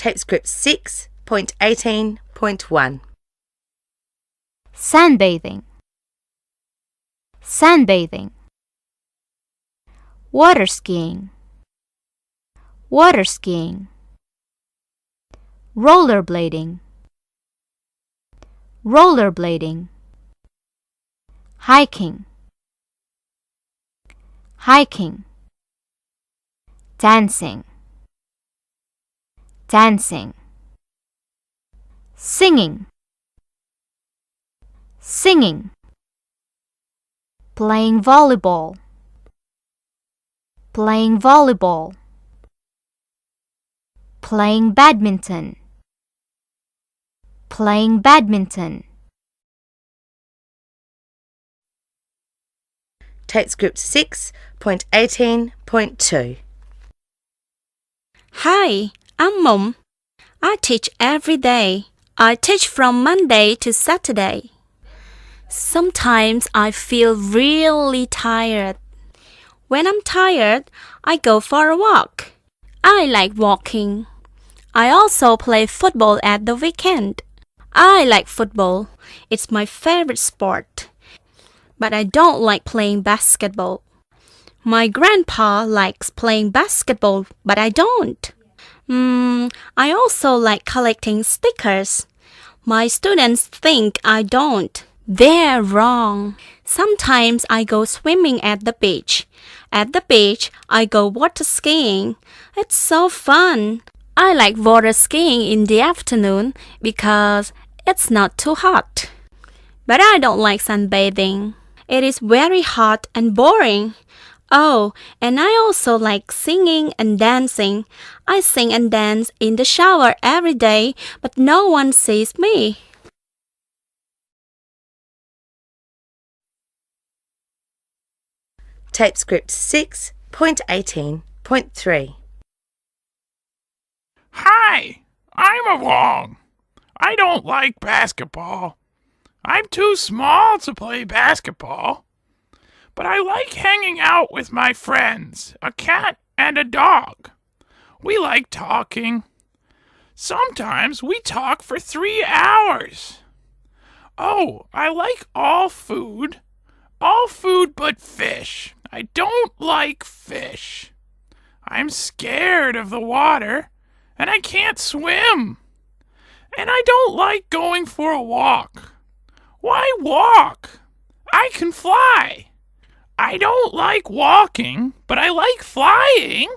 Tape script 6.18.1. Sunbathing. Sunbathing. Water skiing. Water skiing. Rollerblading. Rollerblading. Hiking. Hiking. Dancing. Dancing. Singing. Singing. Playing volleyball. Playing volleyball. Playing badminton. Playing badminton. Tape script 6.18.2. Hi, I'm Mom. I teach every day. I teach from Monday to Saturday. Sometimes I feel really tired. When I'm tired, I go for a walk. I like walking. I also play football at the weekend. I like football. It's my favorite sport. But I don't like playing basketball. My grandpa likes playing basketball, but I don't. I also like collecting stickers. My students think I don't. They're wrong. Sometimes I go swimming at the beach. At the beach, I go water skiing. It's so fun. I like water skiing in the afternoon because it's not too hot. But I don't like sunbathing. It is very hot and boring. Oh, and I also like singing and dancing. I sing and dance in the shower every day, but no one sees me. Tape script 6.18.3. Hi, I'm Awong. I don't like basketball. I'm too small to play basketball. But I like hanging out with my friends, a cat and a dog. We like talking. Sometimes we talk for 3 hours. Oh, I like all food but fish. I don't like fish. I'm scared of the water, and I can't swim. And I don't like going for a walk. Why walk? I can fly. I don't like walking, but I like flying.